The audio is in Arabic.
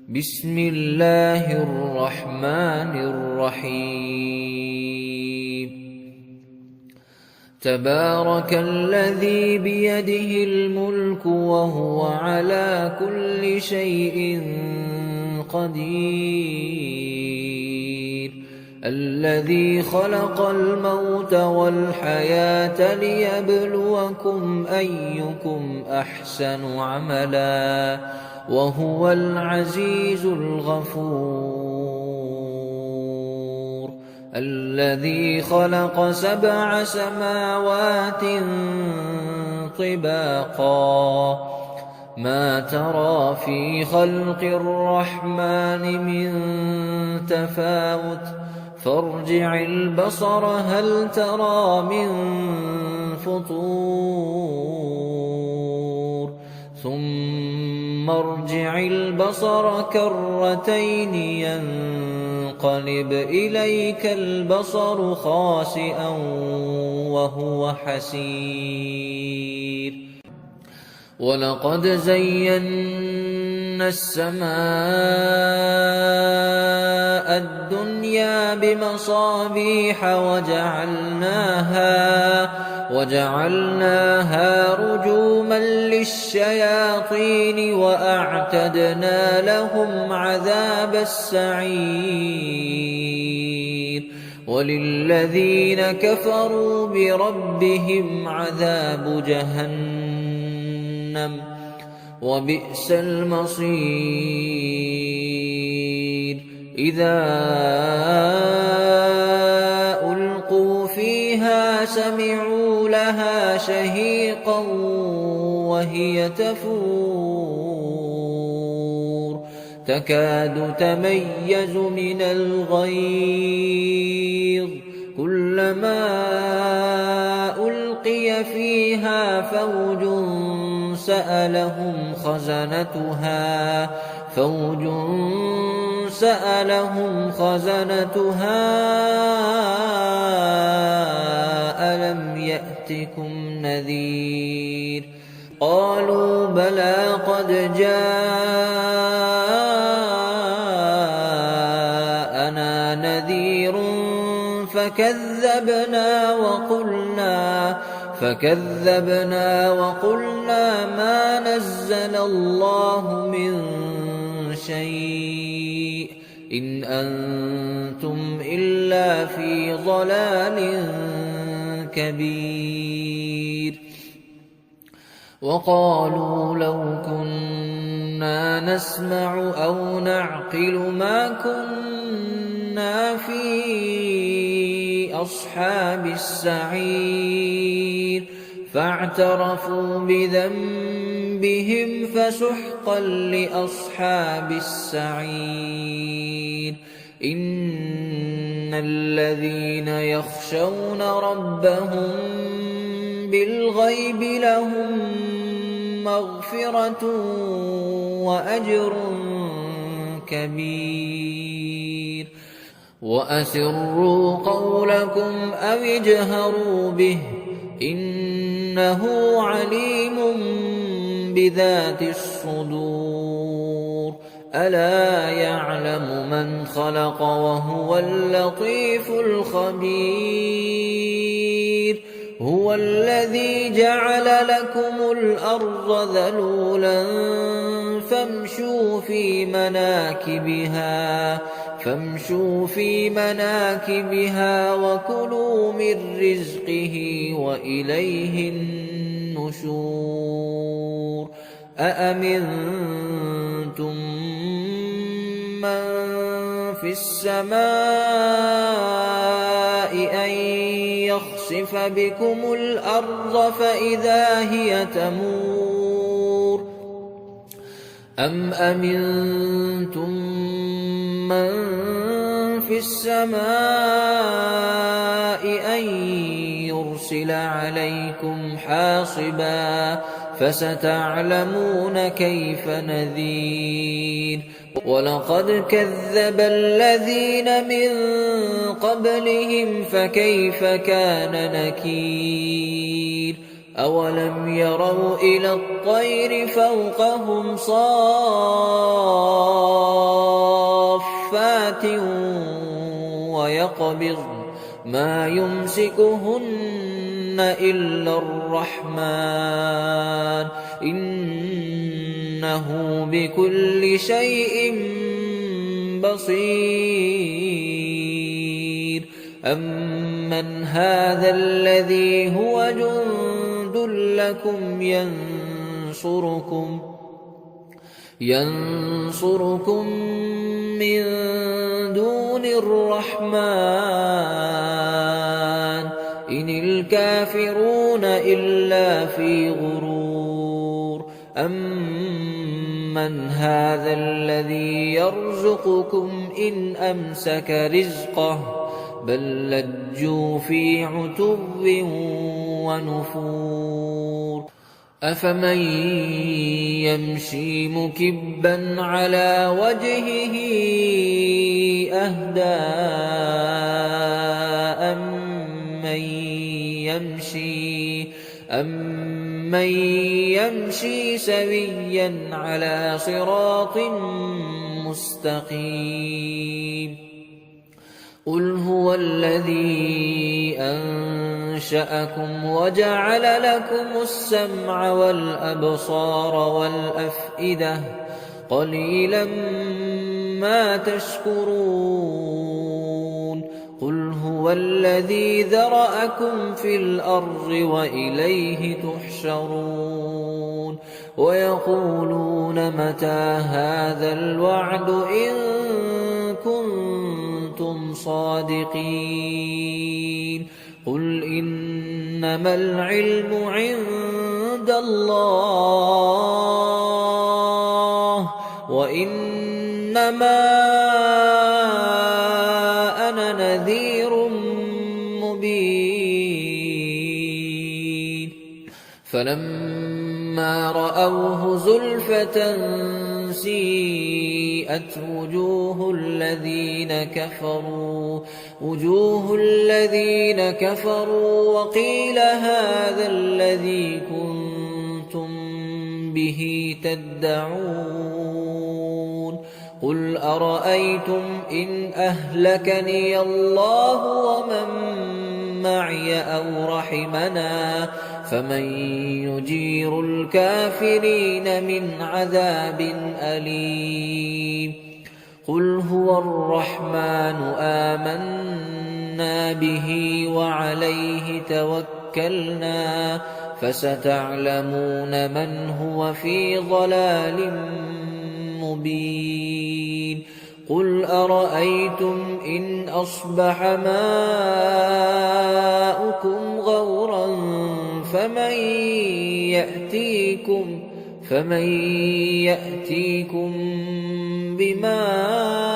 بسم الله الرحمن الرحيم تبارك الذي بيده الملك وهو على كل شيء قدير الذي خلق الموت والحياة ليبلوكم أيكم أحسن عملا وهو العزيز الغفور الذي خلق 7 سماوات طباقا ما ترى في خلق الرحمن من تفاوت فارجع البصر هل ترى من فطور ثم ارجع البصر كرتين ينقلب إليك البصر خاسئا وهو حسير ولقد زينا السماء الدنيا بمصابيح وجعلناها رجوما للشياطين وأعتدنا لهم عذاب السعير وللذين كفروا بربهم عذاب جهنم وبئس المصير إذا ألقوا فيها سمعوا لها شهيقا وهي تفور تكاد تميز من الغيظ كلما ألقي فيها فوج سألهم خزنتها ألم يأتكم نذير قالوا بلى قد جاءنا نذير فكذبنا وقلنا ما نزل الله من شيء إن أنتم إلا في ضلال كبير وقالوا لو كنا نسمع أو نعقل ما كنا في أصحاب السعير فاعترفوا بذنبهم فسحقا لأصحاب السعير إن الذين يخشون ربهم بالغيب لهم مغفرة وأجر كبير وأسروا قولكم أو اجهروا به إنه عليم بذات الصدور ألا يعلم من خلق وهو اللطيف الخبير هو الذي جعل لكم الأرض ذلولا فامشوا في مناكبها وكلوا من رزقه وإليه النشور أأمنتم من في السماء أن يخسف بكم الأرض فإذا هي تمور أم أمنتم من في السماء أن يرسل عليكم حاصبا فستعلمون كيف نذير ولقد كذب الذين من قبلهم فكيف كان نكير أَوَلَمْ يَرَوْا إِلَى الطَّيْرِ فَوْقَهُمْ صَافَّاتٍ وَيَقْبِضْنَ مَا يُمْسِكُهُنَّ إِلَّا الرَّحْمَنُ إِنَّهُ بِكُلِّ شَيْءٍ بَصِيرٌ أَمَّنْ هَذَا الَّذِي هُوَ جُندٌ لَّكُمْ يَنصُرُكُم مِّن دُونِ الرَّحْمَٰنِ إِنِ الْكَافِرُونَ إِلَّا فِي غُرُورٍ أَمَّنْ هَٰذَا الَّذِي يَرْزُقُكُمْ إِنْ أَمْسَكَ رِزْقَهُ بَل لَّجُّوا فِي عُتُوٍّ وَنُفُورٍ أَفَمَن يَمْشِي مُكِبًّا عَلَىٰ وَجْهِهِ أَهْدَىٰ أَمَّن يَمْشِي سَوِيًّا عَلَىٰ صِرَاطٍ مُّسْتَقِيمٍ قُلْ هُوَ الَّذِي أَنشَأَكُمْ وَجَعَلَ لَكُمُ السَّمْعَ وَالْأَبْصَارَ وَالْأَفْئِدَةَ قَلِيلًا مَّا تَشْكُرُونَ قُلْ هُوَ الَّذِي ذَرَأَكُمْ فِي الْأَرْضِ وَإِلَيْهِ تُحْشَرُونَ وَيَقُولُونَ مَتَىٰ هَٰذَا الْوَعْدُ إِن كُنتُمْ صَادِقِينَ قُلْ إِنَّمَا الْعِلْمُ عِندَ اللَّهِ وَإِنَّمَا أَنَا نَذِيرٌ مُّبِينٌ فَلَمَّا رَأَوْهُ زُلْفَةً سِيئَتْ وُجُوهُ الَّذِينَ كَفَرُوا وَقِيلَ هَٰذَا الَّذِي كُنتُم بِهِ تَدَّعُونَ قُلْ أَرَأَيْتُمْ إِنْ أَهْلَكَنِيَ اللَّهُ وَمَن مَّعِيَ أَوْ رَحِمَنَا فَمَن يُجِيرُ الْكَافِرِينَ مِنْ عَذَابٍ أَلِيمٍ قُلْ هُوَ الرَّحْمَٰنُ آمَنَّا بِهِ وَعَلَيْهِ تَوَكَّلْنَا فَسَتَعْلَمُونَ مَنْ هُوَ فِي ضَلَالٍ مُّبِينٍ قُلْ أَرَأَيْتُمْ إِنْ أَصْبَحَ مَاؤُكُمْ غَوْرًا فَمَن يَأْتِيكُم بِمَاءٍ